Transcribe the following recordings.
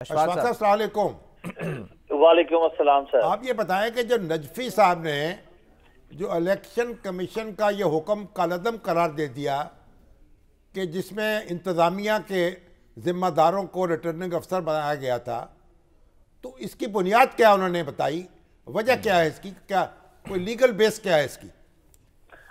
अशफाक साहब अस्सलाम वालेकुम। वालेकुम अस्सलाम सर। आप ये बताएं कि जो नजफी साहब ने जो इलेक्शन कमीशन का ये हुक्म कालअदम करार दे दिया कि जिसमें इंतज़ामिया के ज़िम्मेदारों को रिटर्निंग अफसर बनाया गया था, तो इसकी बुनियाद क्या उन्होंने बताई, वजह क्या है इसकी, क्या कोई लीगल बेस क्या है इसकी?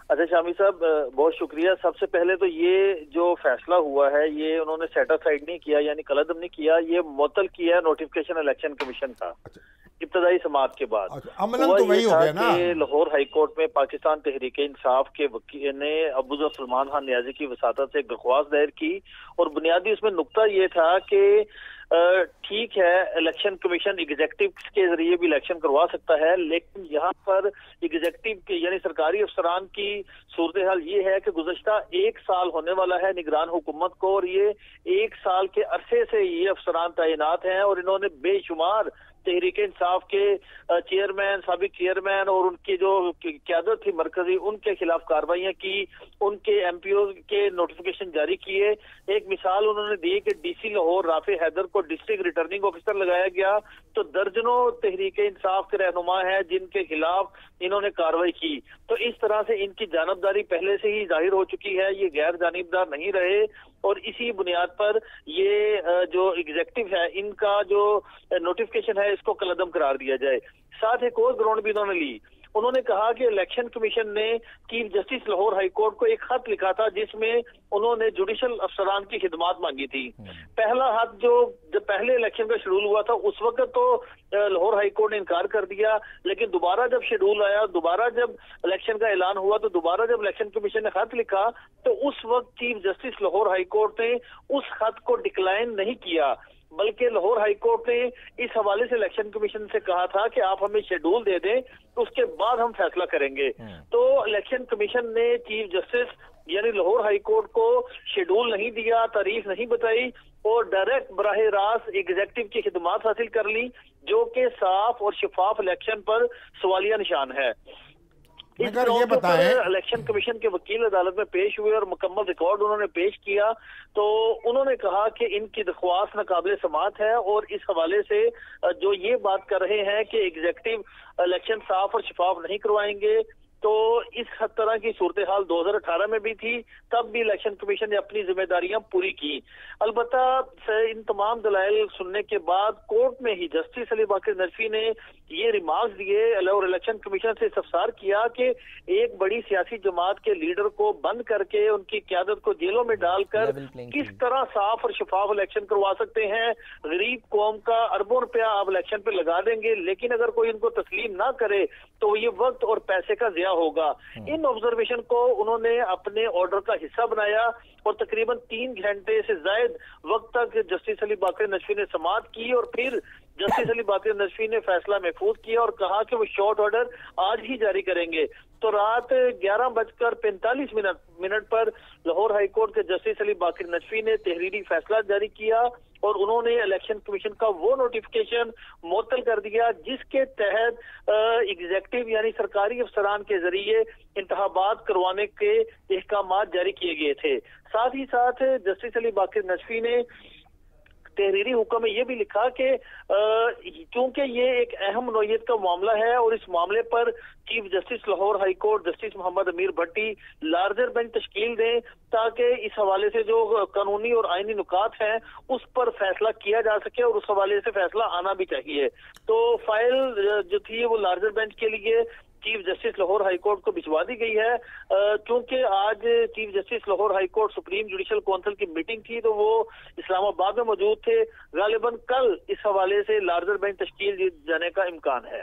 अच्छा शामी साहब, बहुत शुक्रिया। सबसे पहले तो ये जो फैसला हुआ है ये उन्होंने सेट असाइड नहीं किया, यानी कलअदम नहीं किया, ये मुअत्तल किया नोटिफिकेशन इलेक्शन कमीशन का। अच्छा। इब्तदाई समाअत के बाद अमलन तो वही हो गया ना। लाहौर हाई कोर्ट में पाकिस्तान तहरीक इंसाफ के वकील ने अबू सलमान खान नियाजी की वसातत से एक दरख्वास्त दायर की और बुनियादी उसमें नुक्ता ये था कि ठीक है, इलेक्शन कमीशन एग्जेक्टिव के जरिए भी इलेक्शन करवा सकता है, लेकिन यहाँ पर एग्जेक्टिव के यानी सरकारी अफसरान की सूरत हाल ये है कि गुज़श्ता 1 साल होने वाला है निगरान हुकूमत को, और ये 1 साल के अरसे से ये अफसरान तैनात हैं और इन्होंने बेशुमार तहरीक इंसाफ के चेयरमैन, साबिक चेयरमैन और उनकी जो क़यादत थी मरकजी, उनके खिलाफ कार्रवाइयां की, उनके एमपीओ के नोटिफिकेशन जारी किए। एक मिसाल उन्होंने दी कि डीसी लाहौर राफे हैदर को डिस्ट्रिक्ट रिटर्निंग ऑफिसर लगाया गया, तो दर्जनों तहरीक इंसाफ के रहनुमा हैं जिनके खिलाफ इन्होंने कार्रवाई की। तो इस तरह से इनकी जानबदारी पहले से ही जाहिर हो चुकी है, ये गैर जानिबदार नहीं रहे, और इसी बुनियाद पर ये जो एग्जेक्टिव है इनका जो नोटिफिकेशन है इसको कलअदम करार दिया जाए। साथ एक और ग्राउंड भी उन्होंने ली, उन्होंने कहा कि इलेक्शन कमीशन ने chief justice Lahore high court को एक खत लिखा था जिसमें उन्होंने जुडिशल अफसरान की खिदमात मांगी थी। पहला खत जो जब पहले इलेक्शन का शेड्यूल हुआ था उस वक्त तो लाहौर हाई कोर्ट ने इनकार कर दिया, लेकिन दोबारा जब शेड्यूल आया, दोबारा जब इलेक्शन का ऐलान हुआ, तो दोबारा जब इलेक्शन कमीशन ने खत लिखा तो उस वक्त chief justice Lahore high court ने उस खत को डिक्लाइन नहीं किया, बल्कि लाहौर हाई कोर्ट ने इस हवाले से इलेक्शन कमीशन से कहा था कि आप हमें शेड्यूल दे दें, उसके बाद हम फैसला करेंगे। तो इलेक्शन कमीशन ने चीफ जस्टिस यानी लाहौर हाई कोर्ट को शेड्यूल नहीं दिया, तारीख नहीं बताई और डायरेक्ट बराह रास्त एग्जेक्टिव की खिदमात हासिल कर ली, जो कि साफ और शफाफ इलेक्शन पर सवालिया निशान है। इस ये बताएं, इलेक्शन कमीशन के वकील अदालत में पेश हुए और मुकम्मल रिकॉर्ड उन्होंने पेश किया, तो उन्होंने कहा कि इनकी दरख्वास्त नाकाबिले समाअत है और इस हवाले से जो ये बात कर रहे हैं कि एग्जेक्टिव इलेक्शन साफ और शफाफ नहीं करवाएंगे, तो इस तरह की सूरत हाल 2018 में भी थी, तब भी इलेक्शन कमीशन ने अपनी जिम्मेदारियां पूरी की। अलबत्ता इन तमाम दलाइल सुनने के बाद कोर्ट में ही जस्टिस अली बाकर नजफी ने ये रिमार्क्स दिए और इलेक्शन कमीशन से इस्तफसार किया कि एक बड़ी सियासी जमात के लीडर को बंद करके उनकी क़यादत को जेलों में डालकर किस तरह साफ और शफाफ इलेक्शन करवा सकते हैं। गरीब कौम का अरबों रुपया आप इलेक्शन पे लगा देंगे, लेकिन अगर कोई इनको तस्लीम ना करे तो ये वक्त और पैसे का ज़िया होगा। इन ऑब्जर्वेशन को उन्होंने अपने ऑर्डर का हिस्सा बनाया और तकरीबन 3 घंटे से ज्यादा वक्त तक जस्टिस अली बाकर नजफी ने समाअत की और फिर जस्टिस अली बाकर नजफी ने फैसला महफूज किया और कहा कि वो शॉर्ट ऑर्डर आज ही जारी करेंगे। तो रात 11:45 पर लाहौर हाई कोर्ट के जस्टिस अली बाकर नजफी ने तहरीरी फैसला जारी किया और उन्होंने इलेक्शन कमीशन का वो नोटिफिकेशन मुअत्तल कर दिया जिसके तहत एग्जेक्टिव यानी सरकारी अफसरान के जरिए इंतखाबात करवाने के अहकामात जारी किए गए थे। साथ ही साथ जस्टिस अली बाकर नजफी ने तहरीरी हुक्म में ये भी लिखा कि क्योंकि ये एक अहम नौयत का मामला है और इस मामले पर chief justice Lahore high court justice Mohammad Ameer Bhatti larger bench तश्कील दें ताकि इस हवाले से जो कानूनी और आईनी नुकात हैं उस पर फैसला किया जा सके और उस हवाले से फैसला आना भी चाहिए। तो फाइल जो थी वो लार्जर बेंच के लिए chief justice Lahore high court को भिजवा दी गई है। क्योंकि आज chief justice Lahore high court supreme judicial council की मीटिंग थी तो वो इस्लामाबाद में मौजूद थे, गालिबन कल इस हवाले से लार्जर बेंच तश्कील जाने का इम्कान है।